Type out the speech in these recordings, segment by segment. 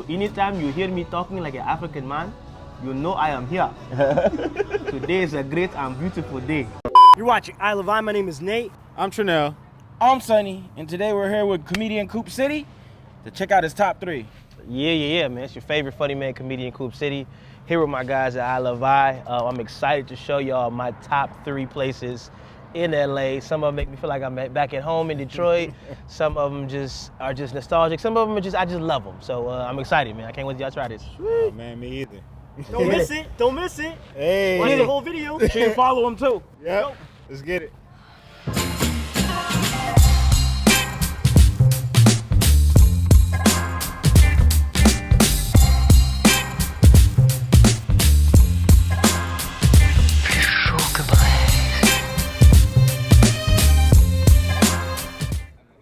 anytime you hear me talking like an African man, you know I am here. Today is a great and beautiful day. You're watching I Love I. My name is Nate. I'm Trinell. I'm Sonny, and today we're here with Comediancoopcity to check out his top 3. Yeah, man. It's your favorite funny man, Comediancoopcity. Here with my guys at I Love I. I'm excited to show y'all my top 3 places in LA. Some of them make me feel like I'm back at home in Detroit. Some of them are just nostalgic. Some of them I just love them. So I'm excited, man. I can't wait till y'all try this. Oh, man, me either. Don't miss it. Don't miss it. Hey. Watch the whole video. You should follow him too. Yep. Let's get it.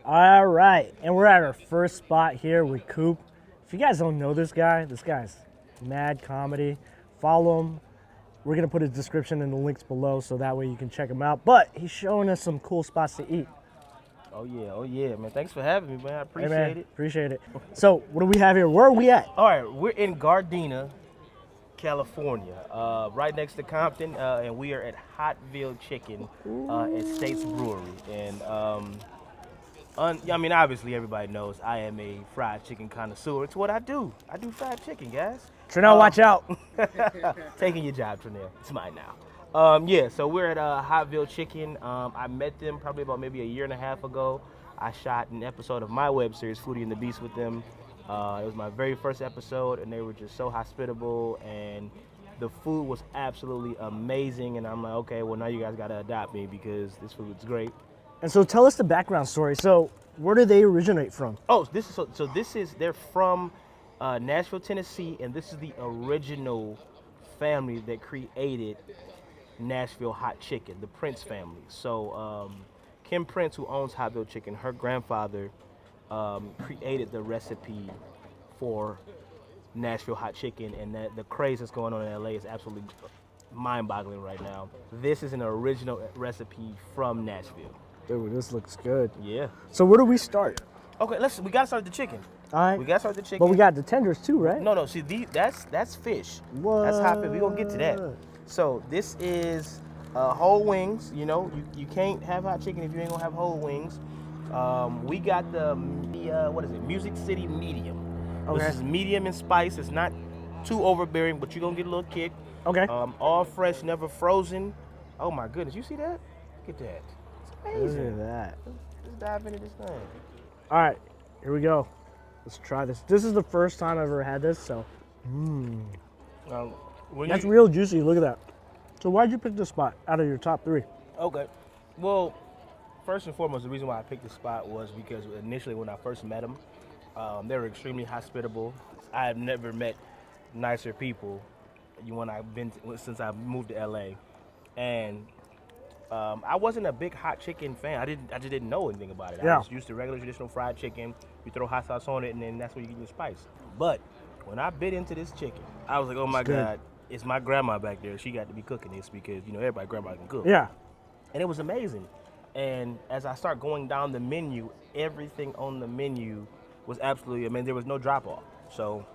All right, and we're at our first spot here with Coop. If you guys don't know this guy's mad comedy. Follow him. We're gonna put his description in the links below so that way you can check him out. But he's showing us some cool spots to eat. Oh yeah, man. Thanks for having me, man. I appreciate Hey, man, it. Appreciate it. So what do we have here? Where are we at? All right, we're in Gardena, California, right next to Compton, and we are at Veal Chicken at States Brewery. And I mean, obviously everybody knows I am a fried chicken connoisseur. It's what I do. I do fried chicken, guys. Trinell, watch out. Taking your job, Trinell. It's mine now. Yeah, so we're at Veal Chicken. I met them probably about maybe a year and a half ago. I shot an episode of my web series, Foodie and the Beast, with them. It was my very first episode, and they were just so hospitable, and the food was absolutely amazing. And I'm like, okay, well, now you guys got to adopt me because this food's great. And so tell us the background story. So where do they originate from? Oh, they're from Nashville, Tennessee, and this is the original family that created Nashville hot chicken, the Prince family. So Kim Prince, who owns Veal Chicken, her grandfather created the recipe for Nashville hot chicken, and the craze that's going on in LA is absolutely mind-boggling right now. This is an original recipe from Nashville. Dude, this looks good. Yeah. So where do we start? Okay, we gotta start with the chicken. All right. We gotta start with the chicken. But we got the tenders too, right? No. See, that's fish. What? That's hot fish. We gonna get to that. So this is whole wings. You know, you can't have hot chicken if you ain't gonna have whole wings. We got the what is it? Music City Medium. Okay. This is medium in spice. It's not too overbearing, but you're gonna get a little kick. Okay. All fresh, never frozen. Oh my goodness, you see that? Look at that. It's amazing. Look at that. Let's dive into this thing. All right, here we go. Let's try this. This is the first time I've ever had this, so. That's real juicy. Look at that. So why'd you pick this spot out of your top 3? Okay. Well, first and foremost, the reason why I picked this spot was because initially when I first met them, they were extremely hospitable. I have never met nicer people since I moved to LA, and I wasn't a big hot chicken fan. I just didn't know anything about it. Yeah. I was used to regular traditional fried chicken. You throw hot sauce on it, and then that's where you get your spice. But when I bit into this chicken, I was like, oh my God, it's my grandma back there. She got to be cooking this because, you know, everybody's grandma can cook. Yeah. And it was amazing. And as I start going down the menu, everything on the menu was absolutely, there was no drop off. So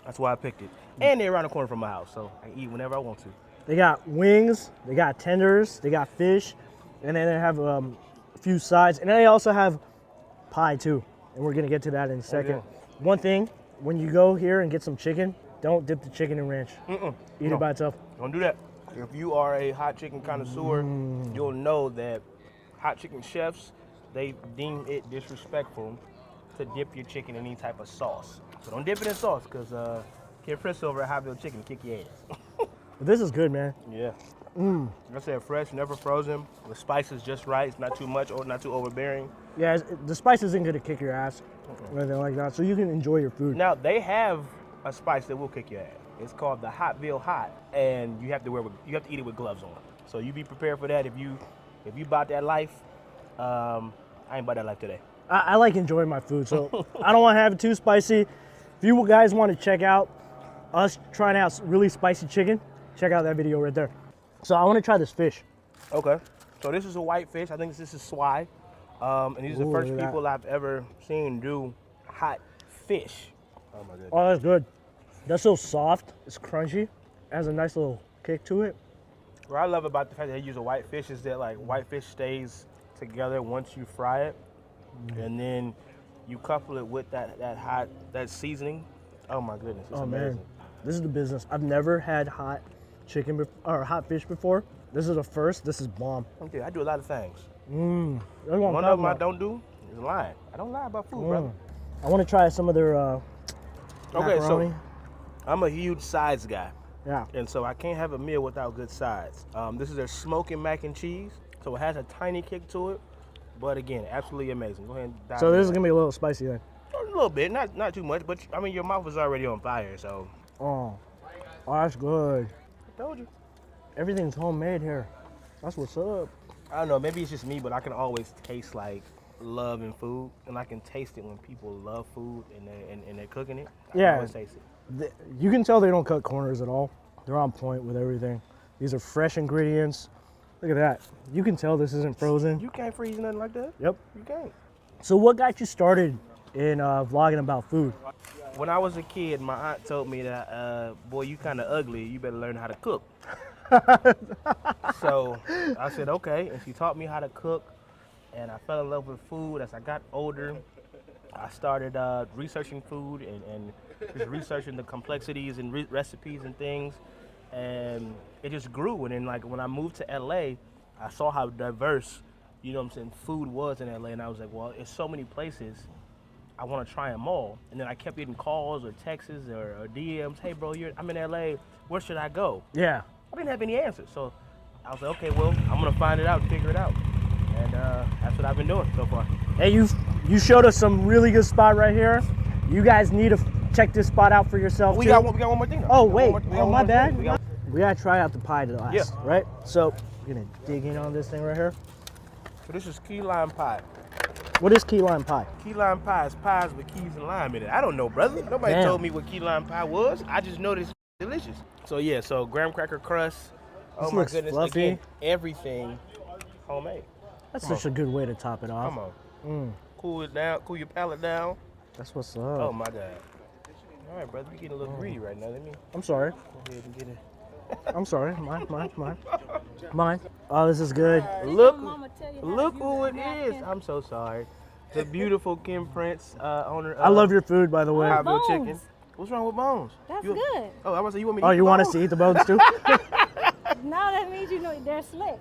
that's why I picked it. And they're around the corner from my house, so I can eat whenever I want to. They got wings, they got tenders, they got fish, and then they have a few sides. And then they also have pie too. And we're gonna get to that in a second. Okay. One thing, when you go here and get some chicken, don't dip the chicken in ranch. Eat it by itself. Don't do that. If you are a hot chicken connoisseur, you'll know that hot chicken chefs, they deem it disrespectful to dip your chicken in any type of sauce. So don't dip it in sauce, because Kim Prince over at Veal Chicken will kick your ass. But this is good, man. Yeah. Like I said, fresh, never frozen. The spice is just right. It's not too much or not too overbearing. Yeah, the spice isn't gonna kick your ass or anything like that, so you can enjoy your food. Now, they have a spice that will kick your ass. It's called the Hot Veal Hot, and you have to eat it with gloves on. So you be prepared for that. If you bought that life, I ain't bought that life today. I like enjoying my food, so I don't want to have it too spicy. If you guys want to check out us trying out really spicy chicken, check out that video right there. So I want to try this fish. Okay. So this is a white fish. I think this is swai. And these are the first people I've ever seen do hot fish. Oh my goodness. Oh, that's good. That's so soft. It's crunchy. It has a nice little kick to it. What I love about the fact that they use a white fish is that like white fish stays together once you fry it, and then you couple it with that seasoning. Oh my goodness, it's amazing. Man, this is the business. I've never had hot chicken or hot fish before. This is the first. This is bomb. Okay, I do a lot of things. That's what One I'm of talking them I about. don't do is lying. I don't lie about food, brother. I want to try some of their Okay, macaroni. so I'm a huge sides guy. Yeah. And so I can't have a meal without good sides. This is their smoking mac and cheese. So it has a tiny kick to it. But again, absolutely amazing. Go ahead and dive So in this is there. going to be a little spicy then. A little bit, not too much. But I mean, your mouth is already on fire, so. Oh, that's good. I told you. Everything's homemade here. That's what's up. I don't know, maybe it's just me, but I can always taste like love in food. And I can taste it when people love food and they're cooking it. I can Yeah. always taste it. You can tell they don't cut corners at all. They're on point with everything. These are fresh ingredients. Look at that. You can tell this isn't frozen. You can't freeze nothing like that. Yep. You can't. So what got you started in vlogging about food? When I was a kid, my aunt told me that, boy, you kind of ugly. You better learn how to cook. So I said, okay. And she taught me how to cook. And I fell in love with food. As I got older, I started researching food and just researching the complexities and recipes and things. And it just grew. And then, like, when I moved to LA, I saw how diverse, you know what I'm saying, food was in LA. And I was like, well, there's so many places. I want to try them all. And then I kept getting calls or texts or DMs. Hey, bro, I'm in LA. Where should I go? Yeah. I didn't have any answers. So I was like, okay, well, I'm going to find it out and figure it out. And that's what I've been doing so far. Hey, you showed us some really good spot right here. You guys need to check this spot out for yourself. We too. got one more thing. Though. Oh, We got wait. one more- we got Oh, one my more bad. thing. We got- We got to try out the pie last, Yeah. right? So we're going to dig in on this thing right here. So this is key lime pie. What is key lime pie? Key lime pie is pies with keys and lime in it. I don't know, brother. Nobody Damn. told me what key lime pie was. I just know this is delicious. So yeah, so graham cracker crust. Oh This my looks goodness. fluffy. Again, everything homemade. That's Come such a good way to top it off. Come on. Cool it down. Cool your palate down. That's what's up. Oh my God. All right, brother. You're getting a little greedy right now. Let me I'm sorry. go ahead and get it. I'm sorry. Mine. Oh, this is good. Look Look who it is. I'm so sorry. The beautiful Kim Prince, owner of I love your food, by the way. Oh, Veal Chicken. bones. What's wrong with bones? That's You- good. Oh, I was say you want me to Oh, eat you the want us bones? to eat the bones too? Now that means you know they're slick.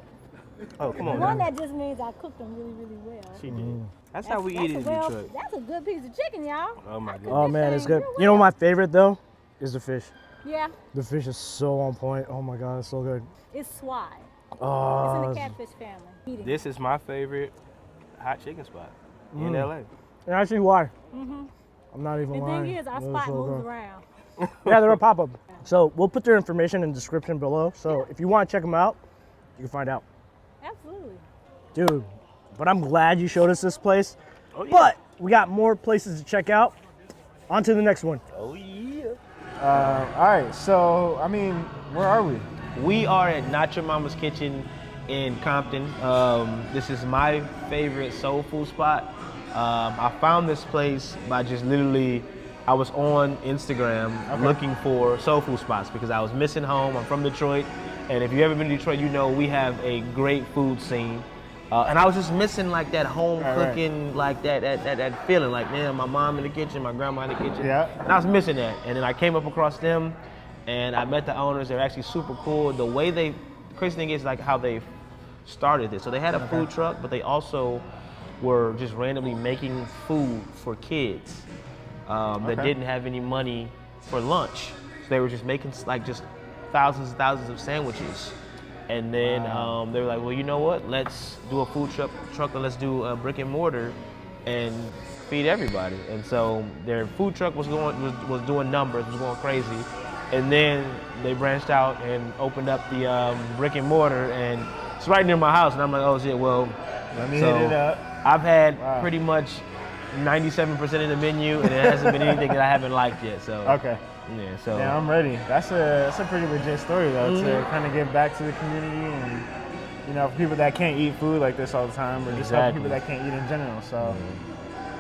Oh, come on. One now. that just means I cooked them really, really well. She did. That's how we eat it in Detroit. That's a good piece of chicken, y'all. Oh my goodness. Oh man, it's good. Real You know well. my favorite though is the fish. Yeah, The fish is so on point. Oh my god, it's so good. it's swai. It's Oh, in the catfish family. Eating. This is my favorite hot chicken spot in LA. and actually, why? I'm not even The lying. thing is, our It was spot so moves good. around. Yeah, they're a pop up. So we'll put their information in the description below. So if you want to check them out, you can find out, Absolutely. dude. But I'm glad you showed us this place. Oh yeah. But we got more places to check out. On to the next one. Oh yeah. All right, so I mean, where are we? We are at Nacho Mama's Kitchen in Compton. This is my favorite soul food spot. I found this place by just literally, I was on Instagram looking for soul food spots because I was missing home. I'm from Detroit, and if you've ever been to Detroit, you know we have a great food scene. And I was just missing like that home cooking, like that feeling, like man, my mom in the kitchen, my grandma in the kitchen. Yeah. And I was missing that. And then I came up across them, and I met the owners. They're actually super cool. The way the crazy thing is like how they started this. So they had a food truck, but they also were just randomly making food for kids that didn't have any money for lunch. So they were just making like just thousands and thousands of sandwiches. And then they were like, well, you know what? Let's do a food truck and let's do a brick and mortar and feed everybody. And so their food truck was doing numbers, was going crazy. And then they branched out and opened up the brick and mortar, and it's right near my house. And I'm like, oh shit, well, Let me so hit it up. I've had pretty much 97% of the menu, and it hasn't been anything that I haven't liked yet. So Okay. yeah, so Yeah, I'm ready. That's a pretty legit story though, to kind of give back to the community and for people that can't eat food like this all the time, or just help Exactly. people that can't eat in general. So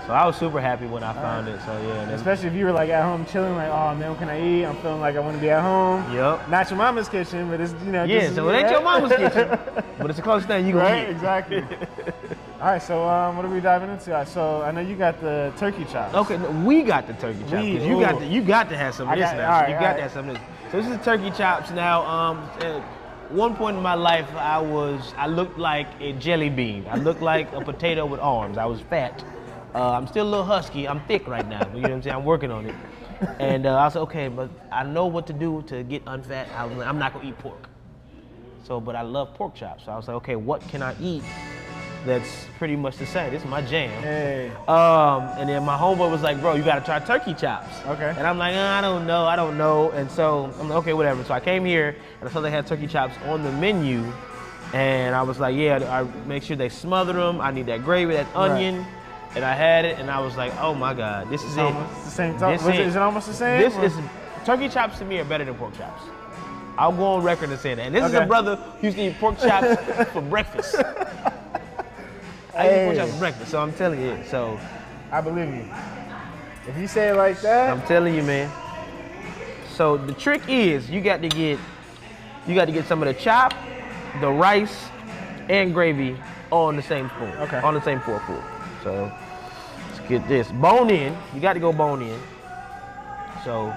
So I was super happy when I found it. So yeah. And then, Especially if you were like at home chilling, like, oh man, what can I eat? I'm feeling like I want to be at home. Yep. Not your mama's kitchen, but it's Yeah, just, so it ain't your mama's kitchen, but it's the closest thing you gonna right? get. Exactly. All right, so what are we diving into? So I know you got the turkey chops. Okay, no, we got the turkey chops. 'Cause you got to have some of this now. all right, You all got right. to have some of this. So this is turkey chops. Now, at one point in my life, I looked like a jelly bean. I looked like a potato with arms. I was fat. I'm still a little husky. I'm thick right now. You know what I'm saying? I'm working on it. And I said, okay, but I know what to do to get unfat. I'm not gonna eat pork. So, but I love pork chops. So I was like, okay, what can I eat that's pretty much the same? This is my jam. Hey. And then my homeboy was like, bro, you gotta try turkey chops. Okay. And I'm like, I don't know. And so I'm like, okay, whatever. So I came here and I saw they had turkey chops on the menu. And I was like, yeah, I make sure they smother them. I need that gravy, that onion. Right. And I had it and I was like, oh my God, this is it. Almost the same. Is it almost the same? This is, turkey chops to me are better than pork chops. I'll go on record and say that. And this is a brother who used to eat pork chops for breakfast. I eat pork chops for breakfast, so I'm telling you. So I believe you. If you say it like that, I'm telling you, man. So the trick is you got to get some of the chop, the rice, and gravy all on the same spoon. Okay. On the same forkful. So let's get this. Bone in. You got to go bone in. So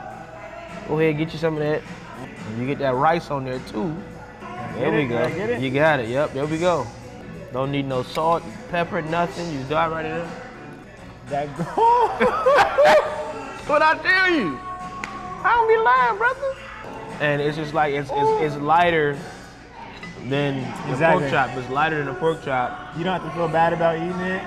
go ahead and get you some of that. And you get that rice on there too. There we go. You got it. Yep, there we go. Don't need no salt, pepper, nothing. You dive right in there. that What I tell you. I don't be lying, brother. And it's just like it's lighter than the pork chop. It's lighter than the pork chop. you don't have to feel bad about eating it.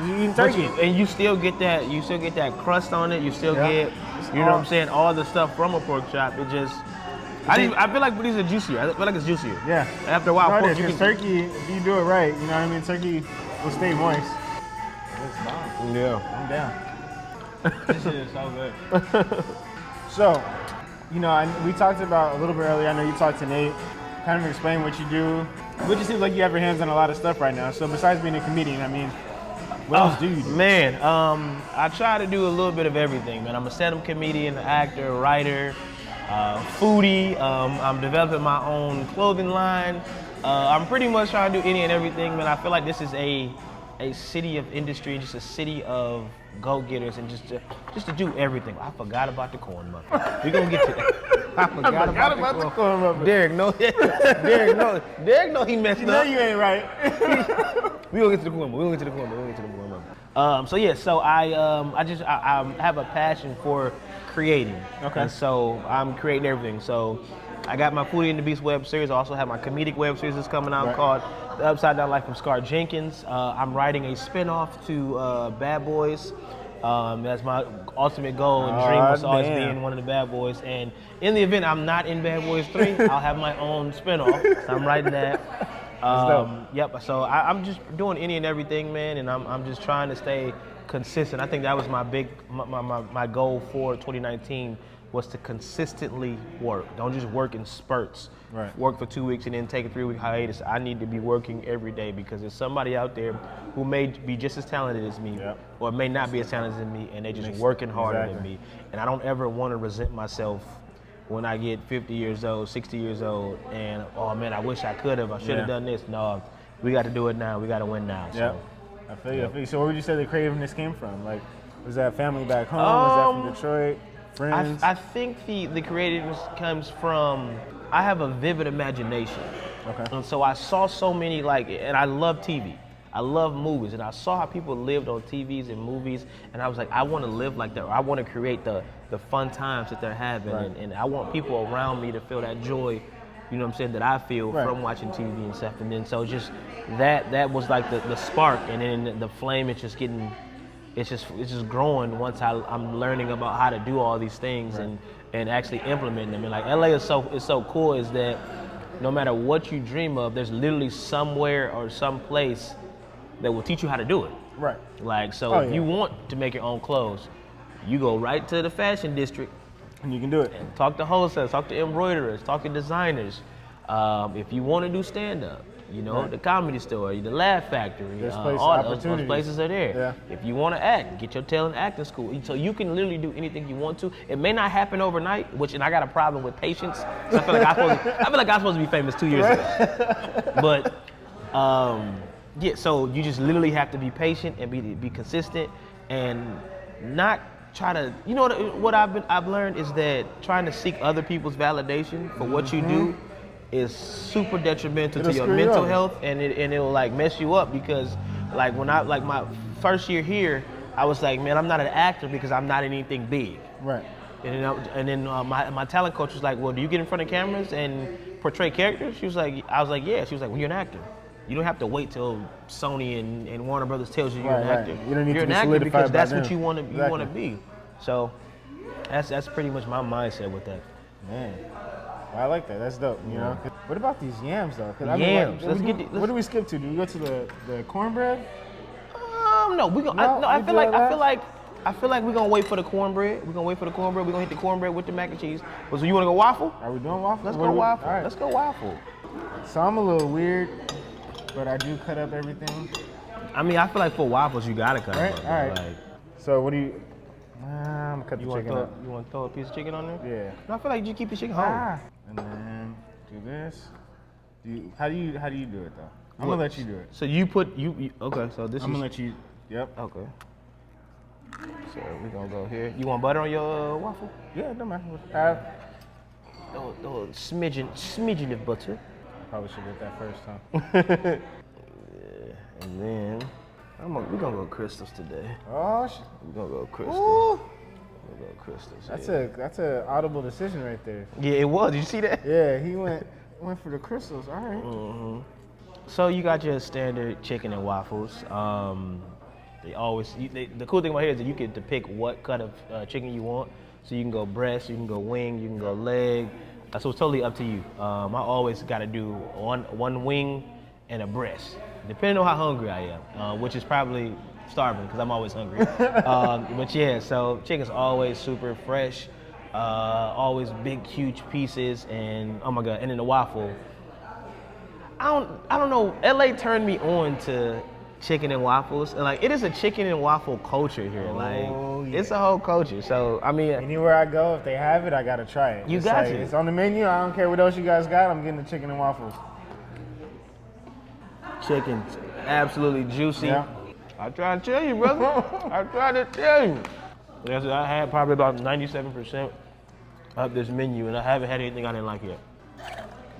You eating turkey. And you still get that crust on it. You still get, you know what I'm saying, all the stuff from a pork chop. It just, I feel like these are juicier. I feel like it's juicier. Yeah. After a while, pork, because turkey, if you do it right, you know what I mean, turkey will stay moist. Yeah. I'm down. This shit is so good. So, you know, we talked about a little bit earlier, I know you talked to Nate, kind of explain what you do. It just seems like you have your hands on a lot of stuff right now. So besides being a comedian, I mean, what else do you do? Man, I try to do a little bit of everything, man. I'm a stand-up comedian, actor, writer, foodie. I'm developing my own clothing line. I'm pretty much trying to do any and everything, man. I feel like this is a city of industry, just a city of go-getters, and just to do everything. I forgot about the corn muffin. We're gonna get to that. I forgot about the corn muffin. Derek know he messed You know up. you ain't right. We gonna get to the corn muffin. So yeah, so I have a passion for creating. Okay. And so I'm creating everything. So I got my Foodie and the Beast web series. I also have my comedic web series that's coming out called The Upside Down Life of Scar Jenkins. I'm writing a spinoff to Bad Boys. That's my ultimate goal and dream was always being one of the Bad Boys. And in the event I'm not in Bad Boys 3, I'll have my own spinoff. So I'm writing that. Yep. So I'm just doing any and everything, man, and I'm just trying to stay consistent. I think that was my goal for 2019 was to consistently work. Don't just work in spurts. Right. Work for 2 weeks and then take a 3-week hiatus. I need to be working every day because there's somebody out there who may be just as talented as me or may not be as talented as me, and they're just working harder than me. And I don't ever want to resent myself when I get 50 years old, 60 years old, and oh man, I wish I could have. I should have done this. No, we got to do it now. We got to win now. Yeah. So. I feel you. So where would you say the creativeness came from? Like, was that family back home? Was that from Detroit? Friends? I think the creativeness comes from, I have a vivid imagination. Okay. And so I saw so many, and I love TV. I love movies, and I saw how people lived on TVs and movies, and I was like, I want to live like that. I want to create the fun times that they're having, and I want people around me to feel that joy, you know what I'm saying, that I feel from watching TV and stuff. And then so just that was like the spark, and then the flame is just getting, it's just growing once I'm learning about how to do all these things and actually implementing them. And like LA is so cool is that no matter what you dream of, there's literally somewhere or some place that will teach you how to do it. Right. Like, so if you want to make your own clothes, you go right to the fashion district. And you can do it. And talk to wholesalers, talk to embroiderers, talk to designers. If you want to do stand-up, You know, Right. the Comedy Store, the Laugh Factory, There's places, all those opportunities. places are there. Yeah. If you want to act, get your tail in acting school. So you can literally do anything you want to. It may not happen overnight, and I got a problem with patience. So I feel like I'm supposed to be famous 2 years ago. But yeah, so you just literally have to be patient and be consistent and not try to. You know what I've learned is that trying to seek other people's validation for what you do is super detrimental It'll to your screw you mental up. health, and it'll like mess you up because like when I like my first year here, I was like, man, I'm not an actor because I'm not anything big. Right. And then my talent coach was like, well, do you get in front of cameras and portray characters? I was like, yeah. She was like, well, you're an actor. You don't have to wait till Sony and Warner Brothers tells you you're an Right, actor. You don't need you're to be an actor solidified because by that's them. what you want to Exactly. be. So that's pretty much my mindset with that. Man, I like that. That's dope. You know. What about these yams though? 'Cause, Yams. What do we skip to? Do we go to the cornbread? No, we gonna. No, I we feel do like that I feel like I feel like we're gonna wait for the cornbread. We're gonna hit the cornbread with the mac and cheese. So you wanna go waffle? Are we doing waffles? Let's What go do we- waffle. All right. Let's go waffle. So I'm a little weird, but I do cut up everything. I mean, I feel like for waffles you gotta cut Right, it. all right. Like, So what do you? I'm gonna cut the you want chicken up. to throw a piece of chicken on there? Yeah. No, I feel like you keep the chicken home. And then do this. How do you do it though? I'm What? gonna let you do it. So you put you okay? So this I'm is gonna let you. Yep. okay. So we're gonna go here. You want butter on your waffle? Yeah, no matter. Throw a smidgen of butter. Probably should get that first time. And then we're gonna go crystals today. Oh shit. We're gonna go crystals. Ooh. We're gonna go crystals. That's a audible decision right there. Yeah, it was. Did you see that? Yeah, he went for the crystals. All right. Mm-hmm. So you got your standard chicken and waffles. The cool thing about here is that you get to pick what cut of chicken you want. So you can go breast, you can go wing, you can go leg. So it's totally up to you. I always got to do one wing and a breast, depending on how hungry I am, which is probably starving because I'm always hungry. But yeah, so chicken's always super fresh, always big, huge pieces, and oh my god, and then the waffle. I don't know. LA turned me on to chicken and waffles. And like it is a chicken and waffle culture here. It's a whole culture. So I mean, Anywhere I go, if they have it, I gotta try it. You It's got like, to. It's on the menu. I don't care what else you guys got. I'm getting the chicken and waffles. chicken's absolutely juicy. Yeah. I try to tell you, brother. I try to tell you. Yes, I had probably about 97% of this menu, and I haven't had anything I didn't like yet.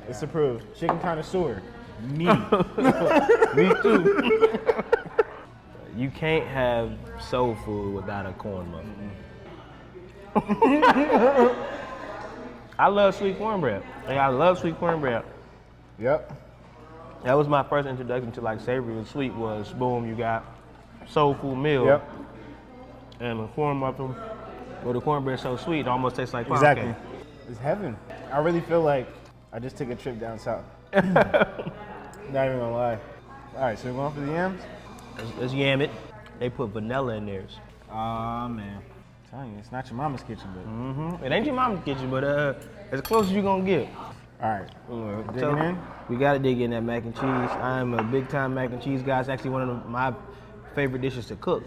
It's approved. Chicken connoisseur. Me. Me too. You can't have soul food without a corn muffin. I love sweet cornbread. Like, I love sweet cornbread. Yep. That was my first introduction to like savory and sweet was boom, you got soul food meal. Yep. And the corn muffin, or the cornbread so sweet, it almost tastes like pound Exactly. cake. It's heaven. I really feel like I just took a trip down south. Not even gonna lie. All right, so we're going for the yams? Let's yam it. They put vanilla in theirs. Aw, man. I'm telling you, it's not your mama's kitchen, but. It ain't your mama's kitchen, but as close as you gonna get. All right. So, Digging in? We gotta dig in that mac and cheese. I'm a big time mac and cheese guy. It's actually one of my favorite dishes to cook.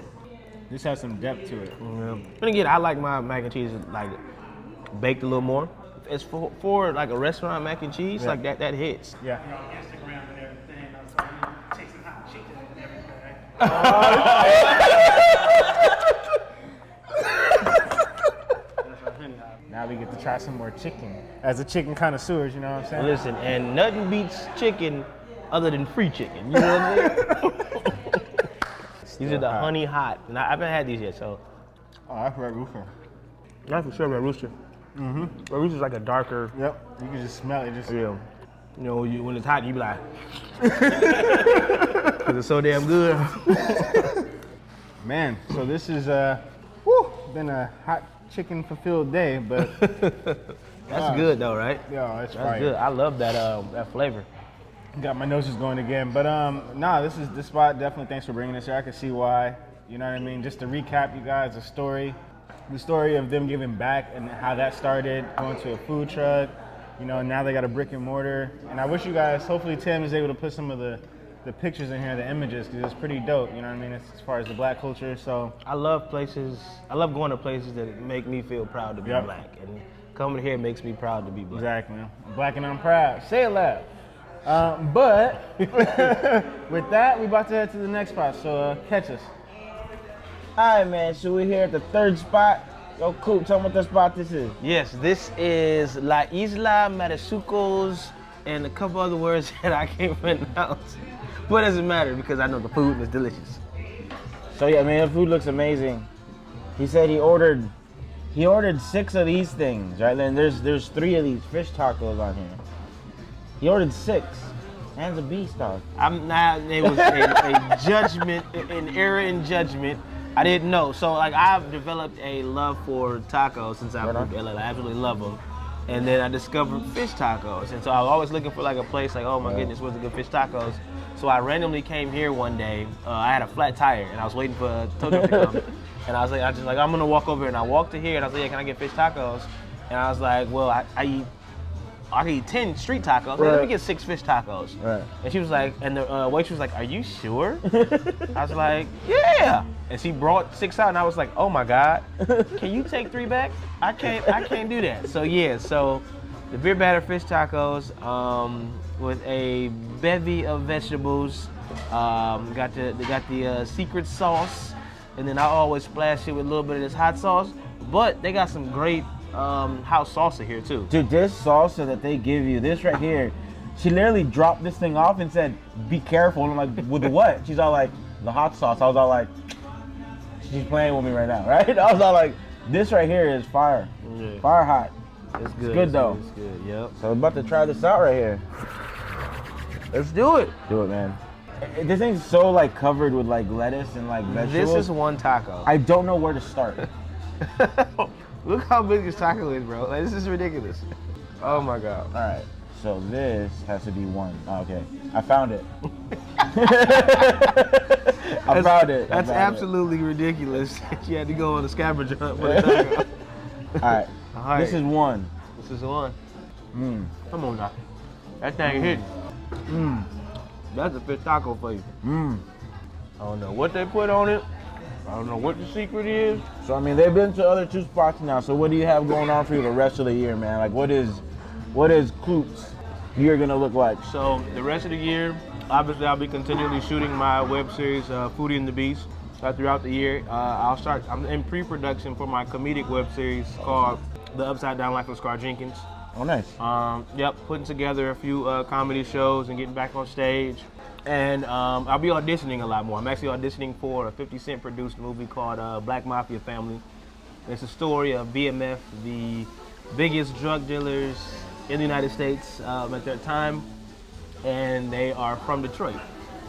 This has some depth to it. And again, I like my mac and cheese like baked a little more. It's for like a restaurant mac and cheese, Yeah. like that hits. Yeah. Instagram and everything. I was tasting hot chicken and everything. Now we get to try some more chicken. As a chicken connoisseurs, you know what I'm saying? Listen, and nothing beats chicken other than free chicken. You know what I'm saying? These are the hot. honey hot, and I haven't had these yet, so. Oh, that's Red Rooster. Not for sure, Red Rooster. Red Rooster's like a darker. Yep. You can just smell it. Just Yeah. You know, when it's hot, you be like, because it's so damn good. Man, so this is been a hot chicken fulfilled day, but That's good though, right? yeah, it's That's fire. good. I love that flavor. Got my noses going again, but nah, this spot. Definitely, thanks for bringing us here. I can see why. You know what I mean? Just to recap, you guys, the story of them giving back and how that started, going to a food truck, You know, now they got a brick and mortar. And I wish you guys, hopefully Tim is able to put some of the pictures in here, the images, because it's pretty dope, you know what I mean, as far as the black culture, so. I love going to places that make me feel proud to be black. And coming here makes me proud to be black. Exactly. Black and I'm proud. Say it loud. But with that, we about to head to the next spot, so catch us. All right, man, so we're here at the third spot. Yo, Coop, tell me what the spot this is. Yes, this is La Isla Mariscos and a couple other words that I can't pronounce. But it doesn't matter because I know the food is delicious. So yeah, man, the food looks amazing. He said he ordered 6 of these things, right? Then there's 3 of these fish tacos on here. He ordered 6. Hands of beast dog. I'm not. It was a judgment, an error in judgment. I didn't know. So like I've developed a love for tacos since I moved to LA. I absolutely love them. And then I discovered fish tacos, and so I was always looking for like a place like, oh my goodness, where's the good fish tacos? So I randomly came here one day. I had a flat tire, and I was waiting for Toto to come. And I was like, I'm gonna walk over here. And I walked to here, and I was like, yeah, can I get fish tacos? And I was like, well, I can eat 10 street tacos. Right. Let me get 6 fish tacos. Right. And she was like, and the waitress was like, are you sure? I was like, yeah. And she brought 6 out, and I was like, oh my God, can you take 3 back? I can't do that. So yeah, so the beer batter fish tacos with a bevy of vegetables. They got the secret sauce, and then I always splash it with a little bit of this hot sauce. But they got some great house salsa here too. Dude, this salsa that they give you, this right here, she literally dropped this thing off and said, be careful. And I'm like, with the what? She's all like, the hot sauce. I was all like, she's playing with me right now, right? I was all like, this right here is fire. Yeah. Fire hot. It's good. It's good though. It's good, yep. So I'm about to try this out right here. Let's do it. Do it, man. This thing's so like covered with like lettuce and like vegetables. This is one taco. I don't know where to start. Look how big this taco is, bro. Like, this is ridiculous. Oh my God. All right. So this has to be 1. Oh, okay. I found it. I found it. That's absolutely ridiculous. You had to go on a scavenger hunt for the taco. All right. This is 1. This is 1. Come on now. That thing hit. That's a fish taco for you. I don't know what they put on it. I don't know what the secret is. So I mean, they've been to other 2 spots now. So what do you have going on for you the rest of the year, man? Like, what is Coop's year gonna look like? So the rest of the year, obviously, I'll be continually shooting my web series, Foodie and the Beast, throughout the year. I'm in pre-production for my comedic web series called The Upside Down Life of Scar Jenkins. Oh, nice. Yep, putting together a few comedy shows and getting back on stage. And I'll be auditioning a lot more. I'm actually auditioning for a 50 Cent produced movie called Black Mafia Family. It's a story of BMF, the biggest drug dealers in the United States at that time, and they are from Detroit.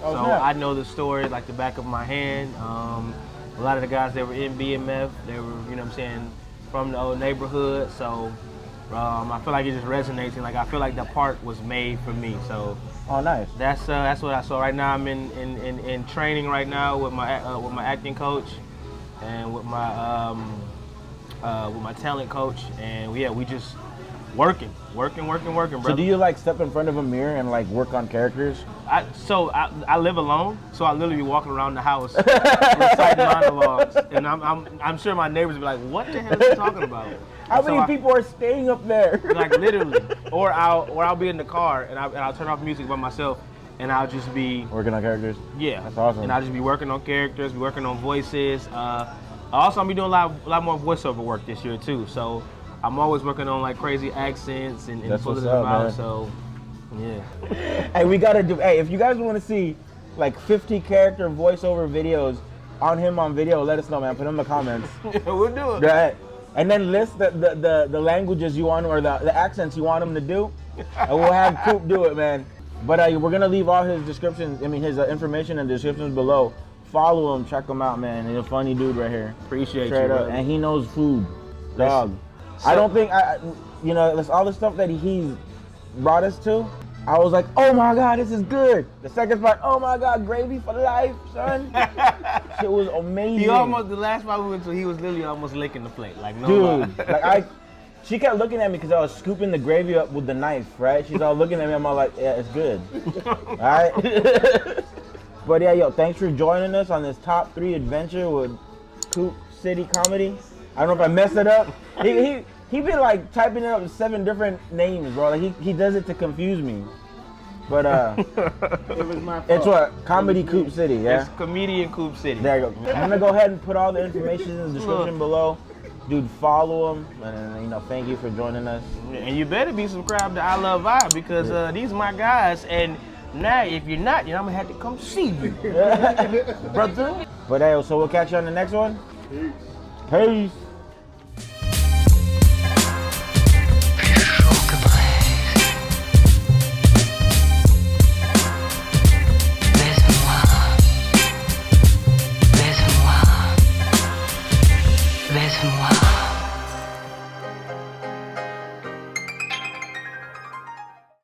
So I know the story like the back of my hand. A lot of the guys that were in BMF, they were, you know what I'm saying, from the old neighborhood. So I feel like it just resonates, and like I feel like the part was made for me. So. Oh, nice. That's what I saw. Right now, I'm in training right now with my acting coach and with my talent coach, and we just working, brother. So do you like step in front of a mirror and like work on characters? I live alone, so I literally be walking around the house reciting monologues, and I'm sure my neighbors be like, "What the hell is he talking about?" How many people are staying up there? Like literally, or I'll be in the car and I'll turn off music by myself, and I'll just be working on characters. Yeah, that's awesome. And I'll just be working on characters, be working on voices. Also, I'll be doing a lot more voiceover work this year too. So I'm always working on like crazy accents and pulling them out. Man. So yeah. Hey, we gotta do. Hey, if you guys want to see like 50 character voiceover videos on him on video, let us know, man. Put them in the comments. We'll do it. Right. And then list the languages you want or the accents you want him to do, and we'll have Coop do it, man. But we're gonna leave all his descriptions. I mean, his information and descriptions below. Follow him, check him out, man. He's a funny dude right here. Appreciate Straight you, up. brother. And he knows food, dog. So, I don't think that's all the stuff that he's brought us to. I was like, oh my God, this is good. The second spot, oh my God, gravy for life, son. Shit was amazing. The last spot we went to, he was literally almost licking the plate. Like, no dude, like She kept looking at me because I was scooping the gravy up with the knife, right? She's all looking at me. I'm all like, yeah, it's good. All right? But yeah, yo, thanks for joining us on this top 3 adventure with Coop City Comedy. I don't know if I messed it up. He been like typing it up with 7 different names, bro. Like he does it to confuse me. But It was my fault. it's what? Comedy Coop City, yeah? It's Comediancoopcity. There you go. I'm gonna go ahead and put all the information in the description below. Dude, follow him, and thank you for joining us. And you better be subscribed to I Love Vibe because these are my guys. And now, if you're not, I'm gonna have to come see you, brother. But hey, so we'll catch you on the next one. Peace.